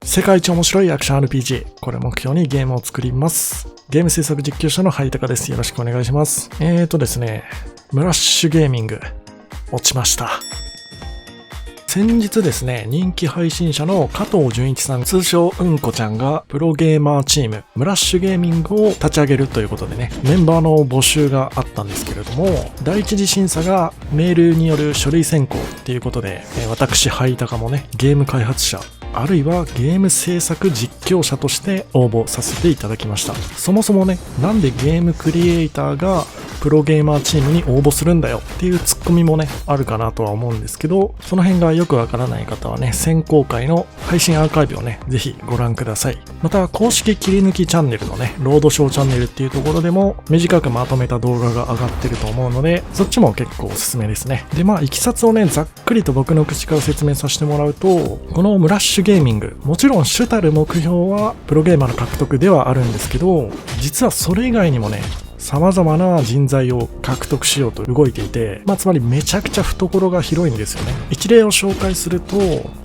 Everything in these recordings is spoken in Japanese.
世界一面白いアクション RPG。これを目標にゲームを作ります。ゲーム制作実況者のハイタカです。よろしくお願いします。ですね、ムラッシュゲーミング、落ちました。先日ですね、人気配信者の加藤純一さん、通称うんこちゃんがプロゲーマーチーム、ムラッシュゲーミングを立ち上げるということでね、メンバーの募集があったんですけれども、第一次審査がメールによる書類選考っていうことで、私ハイタカもね、ゲーム開発者、あるいはゲーム制作実況者として応募させていただきました。そもそもね、なんでゲームクリエイターがプロゲーマーチームに応募するんだよっていうツッコミもね、あるかなとは思うんですけど、その辺がよくわからない方はね、選考会の配信アーカイブをね、ぜひご覧ください。また、公式切り抜きチャンネルのね、ロードショーチャンネルっていうところでも短くまとめた動画が上がってると思うので、そっちも結構おすすめですね。で、いきさつをね、ざっくりと僕の口から説明させてもらうと、このムラッシュゲーミング、もちろん主たる目標はプロゲーマーの獲得ではあるんですけど、実はそれ以外にもね、様々な人材を獲得しようと動いていて、つまりめちゃくちゃ懐が広いんですよね。一例を紹介すると、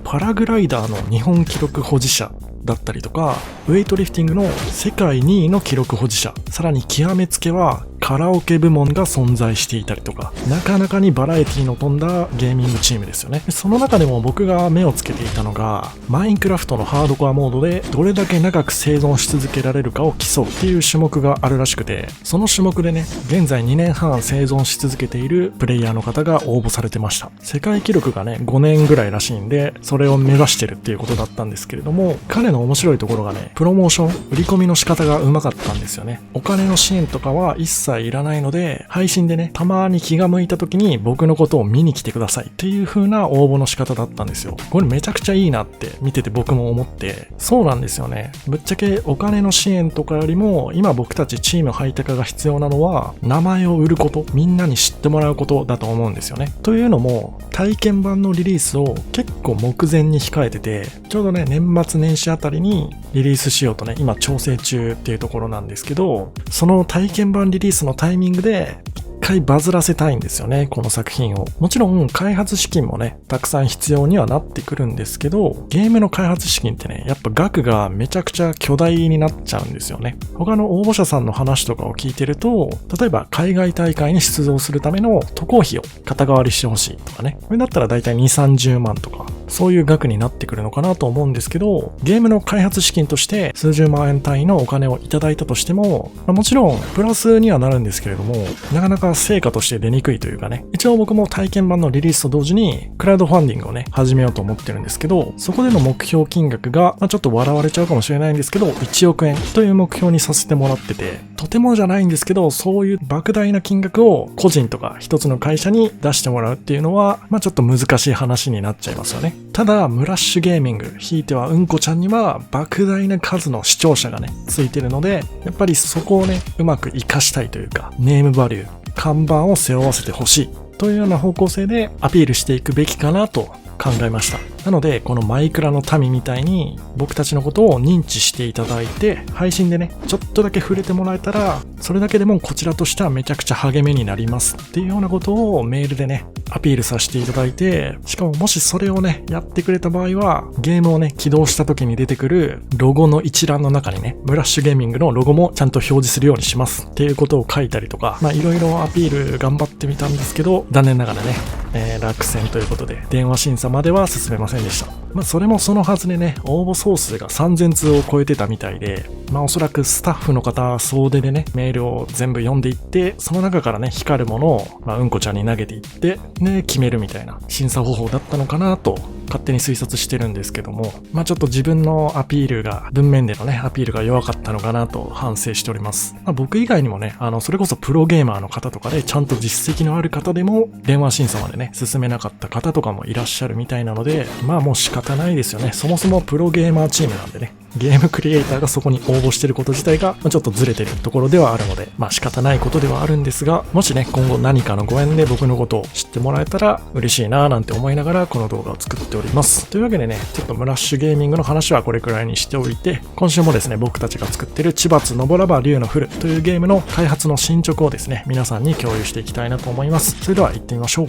パラグライダーの日本記録保持者だったりとか、ウェイトリフティングの世界2位の記録保持者、さらに極めつけはカラオケ部門が存在していたりとか、なかなかにバラエティの飛んだゲーミングチームですよね。その中でも僕が目をつけていたのが、マインクラフトのハードコアモードでどれだけ長く生存し続けられるかを競うっていう種目があるらしくて、その種目でね、現在2年半生存し続けているプレイヤーの方が応募されてました。世界記録がね、5年ぐらいらしいんで、それを目指してるっていうことだったんですけれども、彼の面白いところがね、プロモーション、売り込みの仕方がうまかったんですよね。お金の支援とかは一切いらないので、配信でね、たまに気が向いた時に僕のことを見に来てくださいっていう風な応募の仕方だったんですよ。これめちゃくちゃいいなって見てて僕も思って、そうなんですよね。ぶっちゃけお金の支援とかよりも、今僕たちチームハイテカが必要なのは、名前を売ること、みんなに知ってもらうことだと思うんですよね。というのも、体験版のリリースを結構目前に控えてて、ちょうどね、年末年始あたりにリリースしようとね、今調整中っていうところなんですけど、その体験版リリースのタイミングで一回バズらせたいんですよね、この作品を。もちろん開発資金もね、たくさん必要にはなってくるんですけど、ゲームの開発資金ってね、やっぱ額がめちゃくちゃ巨大になっちゃうんですよね。他の応募者さんの話とかを聞いてると、例えば海外大会に出場するための渡航費を肩代わりしてほしいとかね。これだったらだいたい2、30万とか、そういう額になってくるのかなと思うんですけど、ゲームの開発資金として数十万円単位のお金をいただいたとしても、もちろんプラスにはなるんですけれども、なかなか成果として出にくいというかね。一応僕も体験版のリリースと同時にクラウドファンディングをね、始めようと思ってるんですけど、そこでの目標金額が、ちょっと笑われちゃうかもしれないんですけど、1億円という目標にさせてもらってて、とてもじゃないんですけど、そういう莫大な金額を個人とか一つの会社に出してもらうっていうのは、ちょっと難しい話になっちゃいますよね。ただ、ムラッシュゲーミング、ひいてはうんこちゃんには莫大な数の視聴者がね、ついてるので、やっぱりそこをね、うまく活かしたいというか、ネームバリュー、看板を背負わせてほしいというような方向性でアピールしていくべきかなと考えました。なので、このマイクラの民みたいに僕たちのことを認知していただいて、配信でね、ちょっとだけ触れてもらえたら、それだけでもこちらとしてはめちゃくちゃ励みになりますっていうようなことをメールでね、アピールさせていただいて、しかももしそれをね、やってくれた場合は、ゲームをね、起動した時に出てくるロゴの一覧の中にね、ムラッシュゲーミングのロゴもちゃんと表示するようにしますっていうことを書いたりとか、いろいろアピール頑張ってみたんですけど、残念ながらね、落選ということで、電話審査までは進めませんでした。それもそのはずでね、応募総数が3000通を超えてたみたいで、おそらくスタッフの方総出でね、メールを全部読んでいって、その中からね、光るものを、うんこちゃんに投げていって、ね、決めるみたいな審査方法だったのかなと、勝手に推察してるんですけども、ちょっと自分のアピールが、文面でのね、アピールが弱かったのかなと反省しております。僕以外にもね、それこそプロゲーマーの方とかで、ちゃんと実績のある方でも、電話審査までね、進めなかった方とかもいらっしゃるみたいなので、もう仕方ないですよね。そもそもプロゲーマーチームなんでね。ゲームクリエイターがそこに応募してること自体がちょっとずれてるところではあるので、仕方ないことではあるんですが、もしね、今後何かのご縁で僕のことを知ってもらえたら嬉しいなぁなんて思いながらこの動画を作っております。というわけでね、ちょっとムラッシュゲーミングの話はこれくらいにしておいて、今週もですね、僕たちが作ってる千葉津のぼらば竜の降るというゲームの開発の進捗をですね、皆さんに共有していきたいなと思います。それでは行ってみましょう。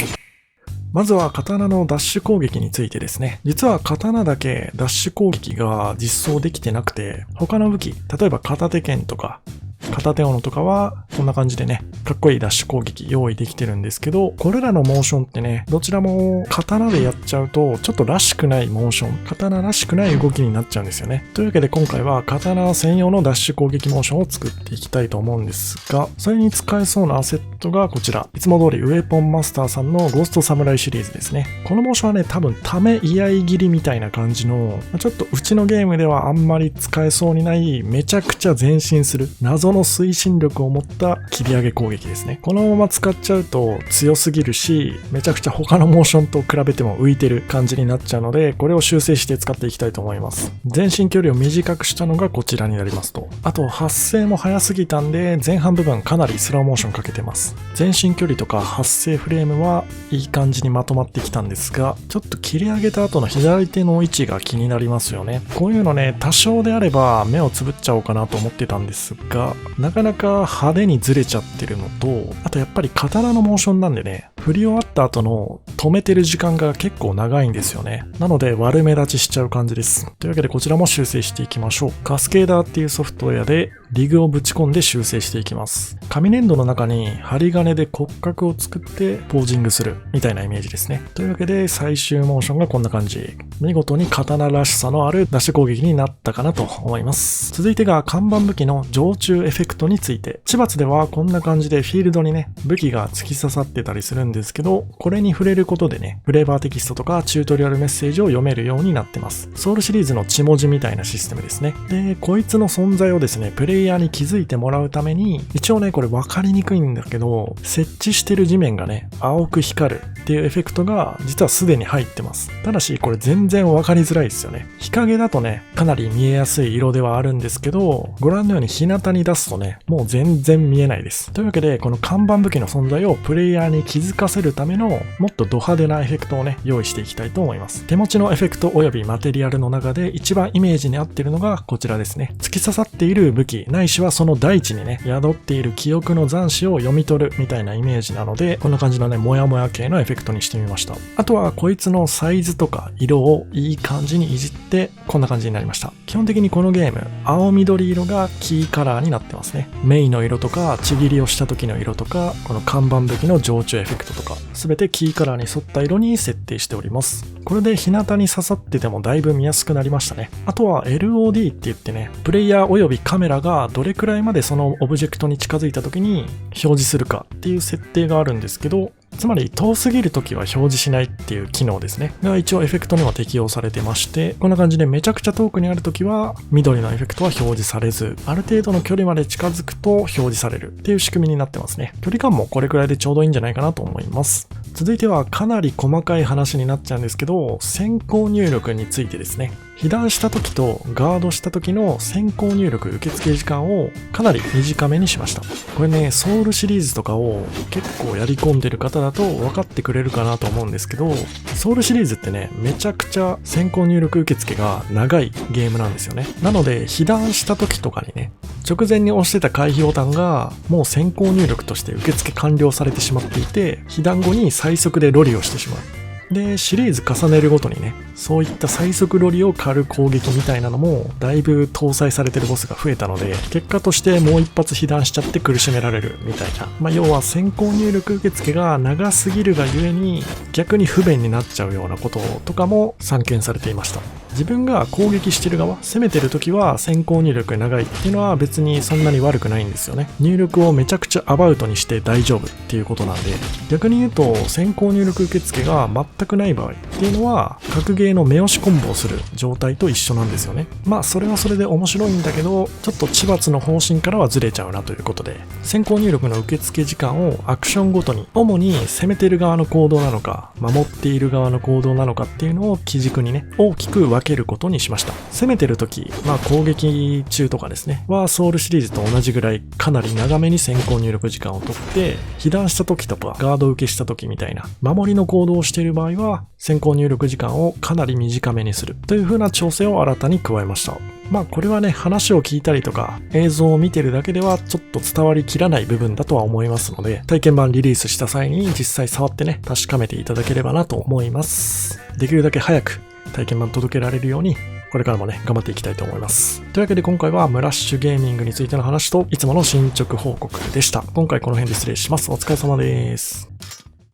まずは刀のダッシュ攻撃についてですね。実は刀だけダッシュ攻撃が実装できてなくて、他の武器、例えば片手剣とか、片手斧とかはこんな感じでね、かっこいいダッシュ攻撃用意できてるんですけど、これらのモーションってね、どちらも刀でやっちゃうとちょっとらしくないモーション、刀らしくない動きになっちゃうんですよね。というわけで今回は刀専用のダッシュ攻撃モーションを作っていきたいと思うんですが、それに使えそうなアセットがこちら。いつも通りウェポンマスターさんのゴーストサムライシリーズですね。このモーションはね、多分ため居合切りみたいな感じの、ちょっとうちのゲームではあんまり使えそうにないめちゃくちゃ前進する謎の推進力を持った切り上げ攻撃ですね。このまま使っちゃうと強すぎるし、めちゃくちゃ他のモーションと比べても浮いてる感じになっちゃうので、これを修正して使っていきたいと思います。前進距離を短くしたのがこちらになりますと。あと発生も早すぎたんで、前半部分かなりスローモーションかけてます。前進距離とか発生フレームはいい感じにまとまってきたんですが、ちょっと切り上げた後の左手の位置が気になりますよね。こういうのね、多少であれば目をつぶっちゃおうかなと思ってたんですが、なかなか派手にずれちゃってるのと、あとやっぱり刀のモーションなんでね、振り終わった後の止めてる時間が結構長いんですよね。なので悪目立ちしちゃう感じです。というわけでこちらも修正していきましょう。カスケーダーっていうソフトウェアでリグをぶち込んで修正していきます。紙粘土の中に針金で骨格を作ってポージングするみたいなイメージですね。というわけで最終モーションがこんな感じ。見事に刀らしさのあるダッシュ攻撃になったかなと思います。続いてが看板武器の常駐エフェクトについて。千葉ではこんな感じでフィールドにね、武器が突き刺さってたりするんですけど、これに触れることでね、フレーバーテキストとかチュートリアルメッセージを読めるようになってます。ソウルシリーズの血文字みたいなシステムですね。で、こいつの存在をですね、プレイヤーに気づいてもらうために、一応ね、これ分かりにくいんだけど、設置してる地面がね、青く光るっていうエフェクトが実はすでに入ってます。ただし、これ全然分かりづらいですよね。日陰だとね、かなり見えやすい色ではあるんですけど、ご覧のように日向に出すとね、もう全然見えないです。というわけで、この看板武器の存在をプレイヤーに気づかせるための、もっとド派手なエフェクトをね、用意していきたいと思います。手持ちのエフェクトおよびマテリアルの中で一番イメージに合っているのがこちらですね。突き刺さっている武器、ないしはその大地にね、宿っている記憶の残滓を読み取るみたいなイメージなので、こんな感じのね、モヤモヤ系のエフェクトにしてみました。あとはこいつのサイズとか色をいい感じにいじって、こんな感じになりました。基本的にこのゲーム、青緑色がキーカラーになってますね。メインの色とか、ちぎりをした時の色とか、この看板武器の常駐エフェクトとか、すべてキーカラーに沿った色に設定しております。これで日向に刺さっててもだいぶ見やすくなりましたね。あとは LOD って言ってね、プレイヤーおよびカメラがどれくらいまでそのオブジェクトに近づいた時に表示するかっていう設定があるんですけど、つまり遠すぎるときは表示しないっていう機能ですね。が一応エフェクトにも適用されてまして、こんな感じでめちゃくちゃ遠くにあるときは緑のエフェクトは表示されず、ある程度の距離まで近づくと表示されるっていう仕組みになってますね。距離感もこれくらいでちょうどいいんじゃないかなと思います。続いてはかなり細かい話になっちゃうんですけど、先行入力についてですね。被弾した時とガードした時の先行入力受付時間をかなり短めにしました。これね、ソウルシリーズとかを結構やり込んでる方だと分かってくれるかなと思うんですけど、ソウルシリーズってね、めちゃくちゃ先行入力受付が長いゲームなんですよね。なので、被弾した時とかにね、直前に押してた回避ボタンがもう先行入力として受付完了されてしまっていて、被弾後に最速でロリをしてしまう。で、シリーズ重ねるごとにね、そういった最速ロリを狩る攻撃みたいなのもだいぶ搭載されてるボスが増えたので、結果としてもう一発被弾しちゃって苦しめられるみたいな、要は先行入力受付が長すぎるがゆえに逆に不便になっちゃうようなこととかも散見されていました。自分が攻撃してる側、攻めてる時は先行入力が長いっていうのは別にそんなに悪くないんですよね。入力をめちゃくちゃアバウトにして大丈夫っていうことなんで、逆に言うと先行入力受付が全くない場合っていうのは格ゲーの目押しコンボをする状態と一緒なんですよね。それはそれで面白いんだけど、ちょっと千罰の方針からはずれちゃうなということで、先行入力の受付時間をアクションごとに、主に攻めてる側の行動なのか守っている側の行動なのかっていうのを基軸にね、大きく分けることにしました。攻めてる時、攻撃中とかですね、はソウルシリーズと同じぐらいかなり長めに先行入力時間をとって、被弾した時とかガード受けした時みたいな守りの行動をしている場合は、先行入力時間をかなり短めにするという風な調整を新たに加えました。これはね、話を聞いたりとか映像を見てるだけではちょっと伝わりきらない部分だとは思いますので、体験版リリースした際に実際触ってね、確かめていただければなと思います。できるだけ早く体験版届けられるように、これからもね、頑張っていきたいと思います。というわけで今回はムラッシュゲーミングについての話といつもの進捗報告でした。今回この辺で失礼します。お疲れ様です。